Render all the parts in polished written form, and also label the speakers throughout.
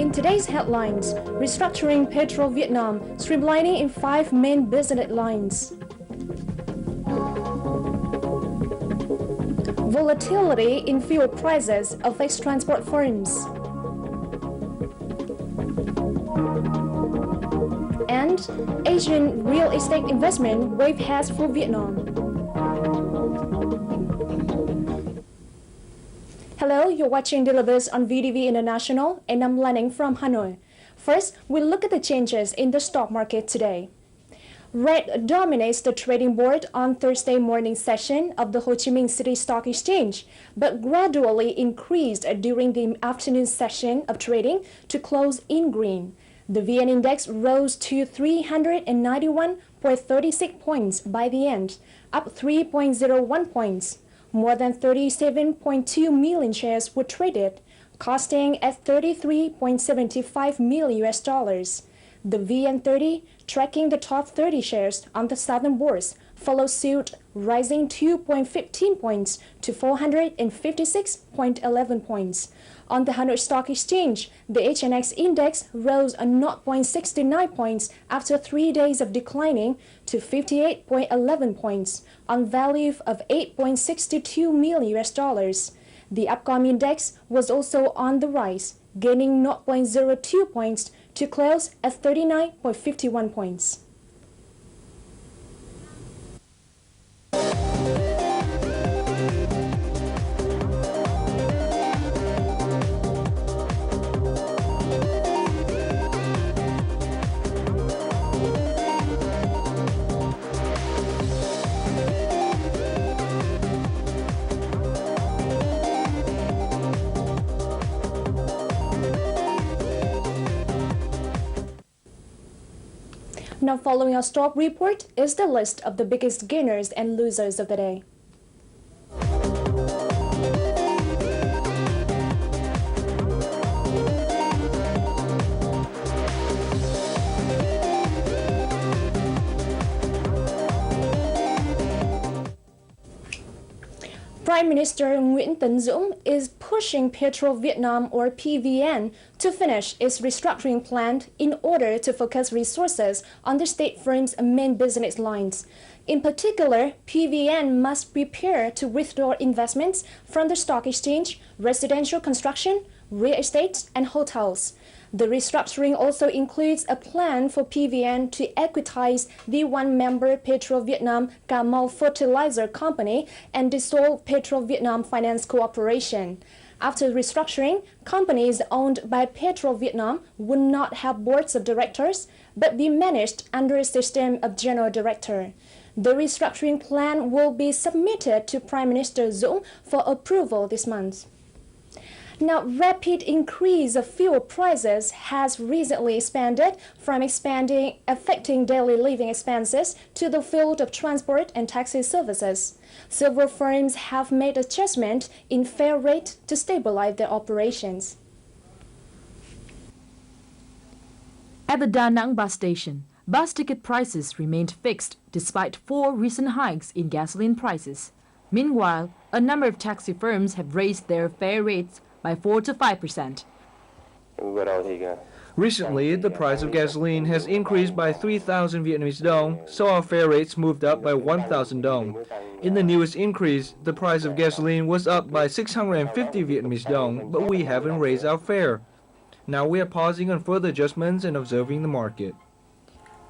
Speaker 1: In today's headlines, restructuring Petro Vietnam, streamlining in 5 main business lines. Volatility in fuel prices affects transport firms. And Asian real estate investment wave has for Vietnam. Hello, you're watching Daily Biz on VTV International, and I'm Lan Anh from Hanoi. First, we'll look at the changes in the stock market today. Red dominates the trading board on Thursday morning session of the Ho Chi Minh City Stock Exchange, but gradually increased during the afternoon session of trading to close in green. The VN Index rose to 391.36 points by the end, up 3.01 points. More than 37.2 million shares were traded, costing at $33.75 million. The VN30, tracking the top 30 shares on the Southern Bourse, followed suit, rising 2.15 points to 456.11 points. On the Hanoi Stock Exchange, the HNX index rose 0.69 points after 3 days of declining to 58.11 points on value of $8.62 million. The Upcom index was also on the rise, gaining 0.02 points to close at 39.51 points. Now following our stock report is the list of the biggest gainers and losers of the day. Prime Minister Nguyễn Tấn Dũng is pushing Petro Vietnam or PVN to finish its restructuring plan in order to focus resources on the state firm's main business lines. In particular, PVN must prepare to withdraw investments from the stock exchange, residential construction, real estate, and hotels. The restructuring also includes a plan for PVN to equitize the one-member Petro Vietnam Cà Mau Fertilizer Company and dissolve Petro Vietnam Finance Corporation. After restructuring, companies owned by Petro Vietnam would not have boards of directors, but be managed under a system of general director. The restructuring plan will be submitted to Prime Minister Dũng for approval this month. Now, rapid increase of fuel prices has recently expanded from affecting daily living expenses to the field of transport and taxi services. Several firms have made adjustment in fare rate to stabilize their operations.
Speaker 2: At the Da Nang bus station, bus ticket prices remained fixed despite 4 recent hikes in gasoline prices. Meanwhile, a number of taxi firms have raised their fare rates by 4 to 5%.
Speaker 3: Recently, the price of gasoline has increased by 3,000 Vietnamese dong, so our fare rates moved up by 1,000 dong. In the newest increase, the price of gasoline was up by 650 Vietnamese dong, but we haven't raised our fare. Now we are pausing on further adjustments and observing the market.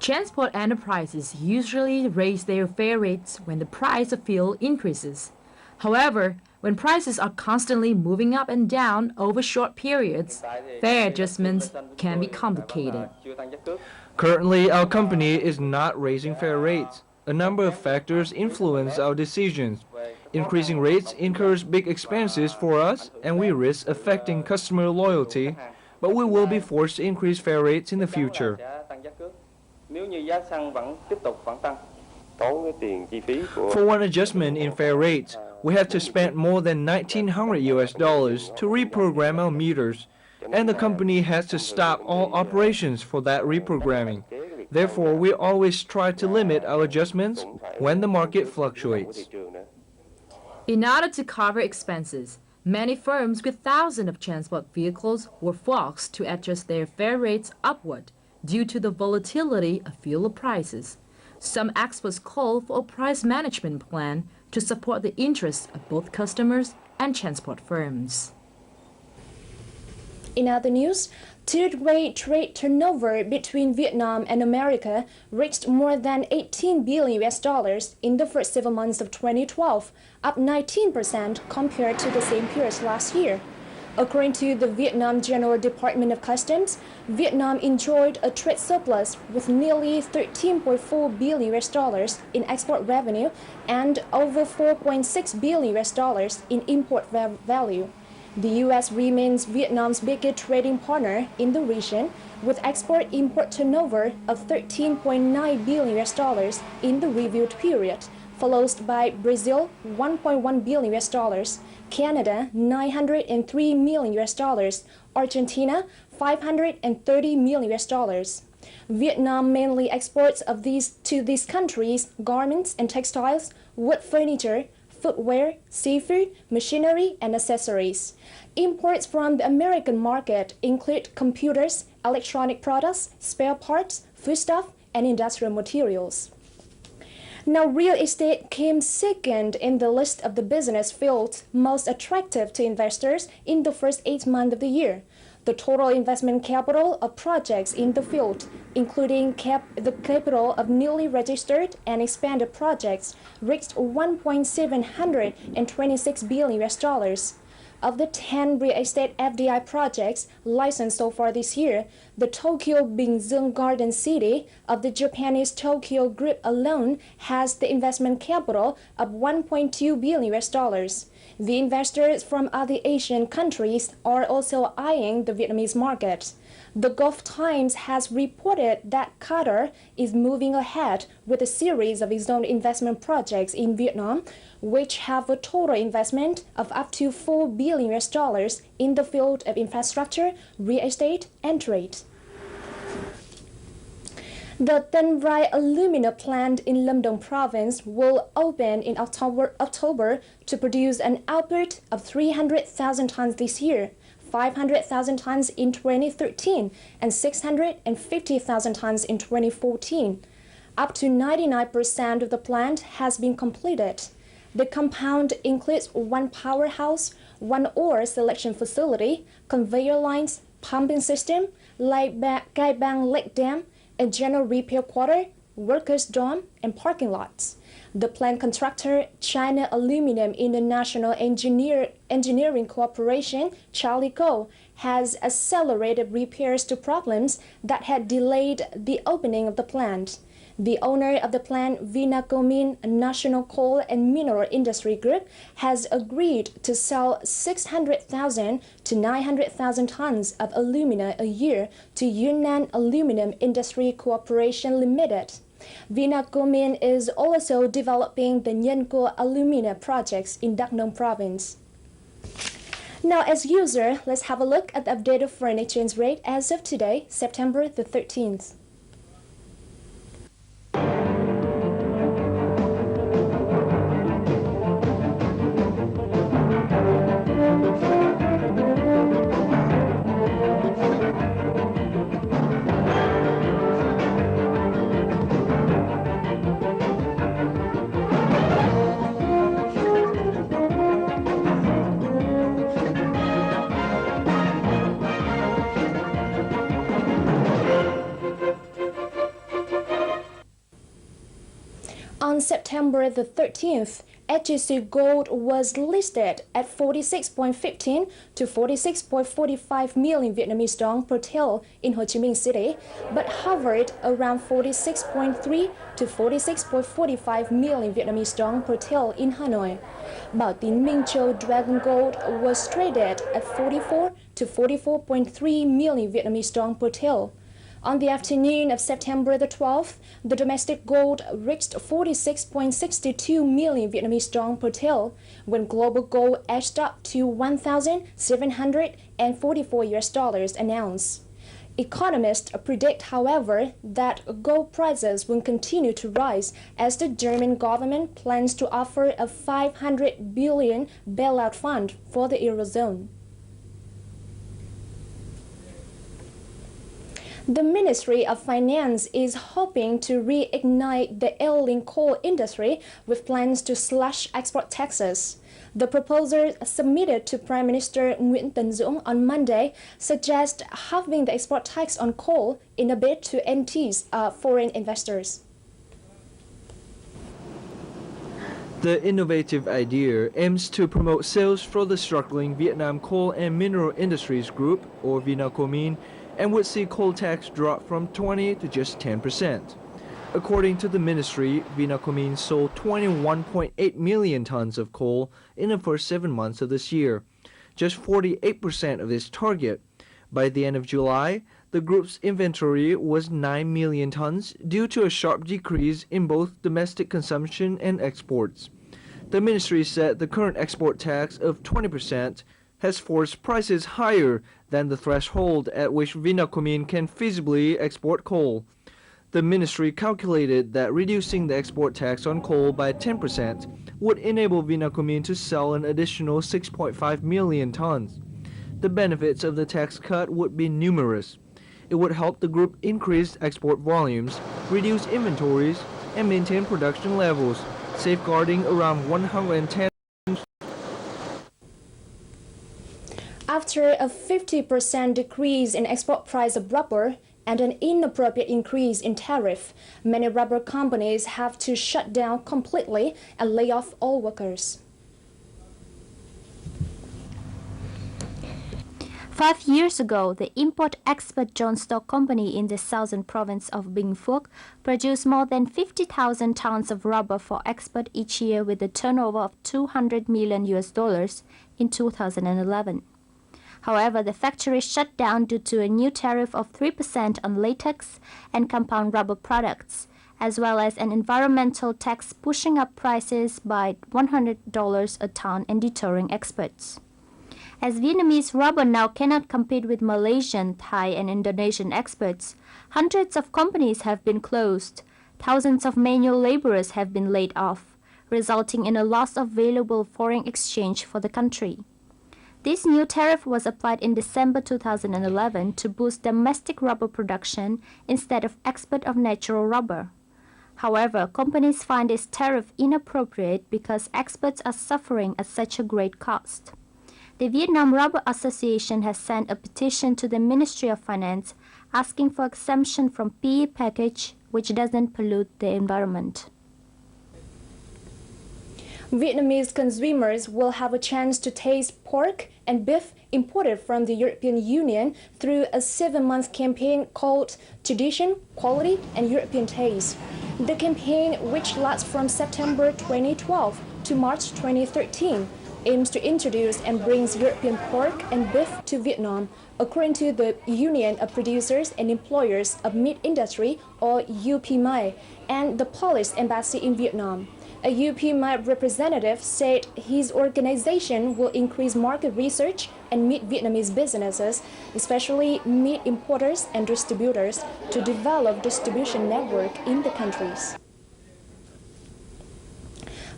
Speaker 2: Transport enterprises usually raise their fare rates when the price of fuel increases. However, when prices are constantly moving up and down over short periods, fare adjustments can be complicated.
Speaker 3: Currently, our company is not raising fare rates. A number of factors influence our decisions. Increasing rates incurs big expenses for us, and we risk affecting customer loyalty, but we will be forced to increase fare rates in the future. For one adjustment in fare rates, we have to spend more than $1,900 to reprogram our meters, and the company has to stop all operations for that reprogramming. Therefore, we always try to limit our adjustments when the market fluctuates.
Speaker 2: In order to cover expenses, Many firms with thousands of transport vehicles were forced to adjust their fare rates upward due to the volatility of fuel prices. Some experts call for a price management plan to support the interests of both customers and transport firms.
Speaker 1: In other news, two-way trade turnover between Vietnam and America reached more than $18 billion in the first 7 months of 2012, up 19% compared to the same period last year. According to the Vietnam General Department of Customs, Vietnam enjoyed a trade surplus with nearly $13.4 billion in export revenue and over $4.6 billion in import value. The U.S. remains Vietnam's biggest trading partner in the region, with export-import turnover of $13.9 billion in the reviewed period, followed by Brazil $1.1 billion, Canada $903 million, Argentina $530 million. Vietnam mainly exports to these countries garments and textiles, wood furniture, footwear, seafood, machinery, and accessories. Imports from the American market include computers, electronic products, spare parts, foodstuff, and industrial materials. Now, real estate came second in the list of the business fields most attractive to investors in the first 8 months of the year. The total investment capital of projects in the field, including the capital of newly registered and expanded projects, reached $1.726 billion. Of the 10 real estate FDI projects licensed so far this year, the Tokyo Binzung Garden City of the Japanese Tokyo Group alone has the investment capital of $1.2 billion. The investors from other Asian countries are also eyeing the Vietnamese market. The Gulf Times has reported that Qatar is moving ahead with a series of its own investment projects in Vietnam, which have a total investment of up to $4 billion in the field of infrastructure, real estate, and trade. The Tân Rai alumina plant in Lâm Đồng province will open in October to produce an output of 300,000 tons this year, 500,000 tons in 2013, and 650,000 tons in 2014. Up to 99% of the plant has been completed. The compound includes one powerhouse, one ore selection facility, conveyor lines, pumping system, Gai Bang Lake Dam, a general repair quarter, workers' dorm, and parking lots. The plant contractor, China Aluminum International Engineering Corporation, Charlie Co., has accelerated repairs to problems that had delayed the opening of the plant. The owner of the plant, Vinacomin National Coal and Mineral Industry Group, has agreed to sell 600,000 to 900,000 tons of alumina a year to Yunnan Aluminum Industry Corporation Limited. Vinacomin is also developing the Nhân Co alumina projects in Đắk Nông province. Now, as usual, let's have a look at the updated foreign exchange rate as of today, September the 13th. On September the 13th, HJC Gold was listed at 46.15 to 46.45 million Vietnamese dong per till in Ho Chi Minh City, but hovered around 46.3 to 46.45 million Vietnamese dong per till in Hanoi. Bảo Tín Minh Châu Dragon Gold was traded at 44 to 44.3 million Vietnamese dong per till. On the afternoon of September the 12th, the domestic gold reached 46.62 million Vietnamese dong per till, when global gold edged up to $1,744 an ounce. Economists predict, however, that gold prices will continue to rise as the German government plans to offer a 500 billion bailout fund for the Eurozone. The Ministry of Finance is hoping to reignite the ailing coal industry with plans to slash export taxes. The proposal submitted to Prime Minister Nguyễn Tấn Dũng on Monday suggests halving the export tax on coal in a bid to entice foreign investors.
Speaker 3: The innovative idea aims to promote sales for the struggling Vietnam Coal and Mineral Industries Group, or Vinacomin, and would see coal tax drop from 20 to just 10%. According to the ministry, Vinacomin sold 21.8 million tons of coal in the first 7 months of this year, just 48% of its target. By the end of July, the group's inventory was 9 million tons due to a sharp decrease in both domestic consumption and exports. The ministry said the current export tax of 20% has forced prices higher than the threshold at which Vinacomin can feasibly export coal. The ministry calculated that reducing the export tax on coal by 10% would enable Vinacomin to sell an additional 6.5 million tons. The benefits of the tax cut would be numerous. It would help the group increase export volumes, reduce inventories, and maintain production levels, safeguarding around 110.
Speaker 1: After a 50% decrease in export price of rubber and an inappropriate increase in tariff, many rubber companies have to shut down completely and lay off all workers.
Speaker 4: 5 years ago, the import-export joint stock company in the southern province of Bình Phước produced more than 50,000 tons of rubber for export each year with a turnover of $200 million in 2011. However, the factory shut down due to a new tariff of 3% on latex and compound rubber products, as well as an environmental tax pushing up prices by $100 a ton and deterring exports. As Vietnamese rubber now cannot compete with Malaysian, Thai, and Indonesian exports, hundreds of companies have been closed, thousands of manual laborers have been laid off, resulting in a loss of valuable foreign exchange for the country. This new tariff was applied in December 2011 to boost domestic rubber production instead of export of natural rubber. However, companies find this tariff inappropriate because exports are suffering at such a great cost. The Vietnam Rubber Association has sent a petition to the Ministry of Finance asking for exemption from PE package, which doesn't pollute the environment.
Speaker 1: Vietnamese consumers will have a chance to taste pork and beef imported from the European Union through a 7-month campaign called Tradition, Quality and European Taste. The campaign, which lasts from September 2012 to March 2013, aims to introduce and brings European pork and beef to Vietnam, according to the Union of Producers and Employers of Meat Industry, or UPMI, and the Polish Embassy in Vietnam. A UPMI representative said his organization will increase market research and meet Vietnamese businesses, especially meat importers and distributors, to develop distribution network in the countries.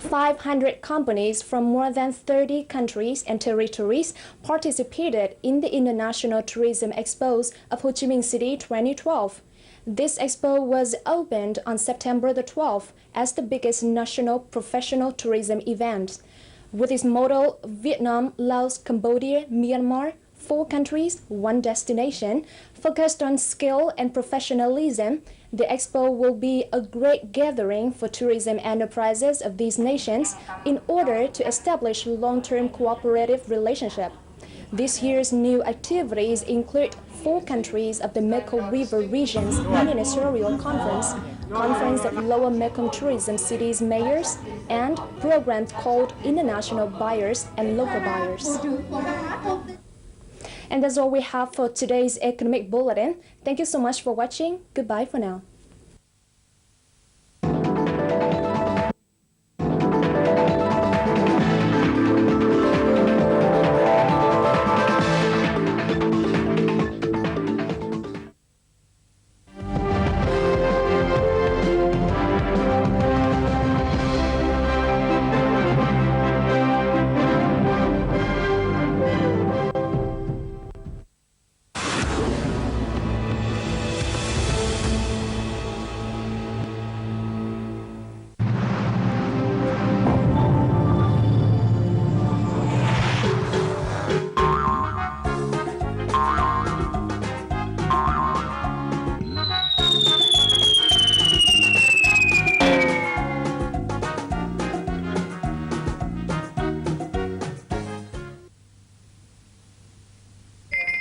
Speaker 1: 500 companies from more than 30 countries and territories participated in the International Tourism Expo of Ho Chi Minh City 2012. This expo was opened on September the 12th as the biggest national professional tourism event. With its motto, Vietnam, Laos, Cambodia, Myanmar, 4 countries, 1 destination, focused on skill and professionalism, the expo will be a great gathering for tourism enterprises of these nations in order to establish long-term cooperative relationship. This year's new activities include 4 countries of the Mekong River region's ministerial conference, Conference of Lower Mekong Tourism Cities Mayors, and programs called International Buyers and Local Buyers. And that's all we have for today's Economic Bulletin. Thank you so much for watching. Goodbye for now.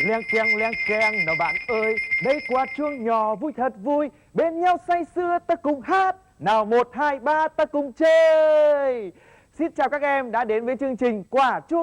Speaker 5: Leng keng nào bạn ơi, đây quả chuông nhỏ vui thật vui, bên nhau say sưa ta cùng hát, nào 1, 2, 3 ta cùng chơi. Xin chào các em đã đến với chương trình Quả chuông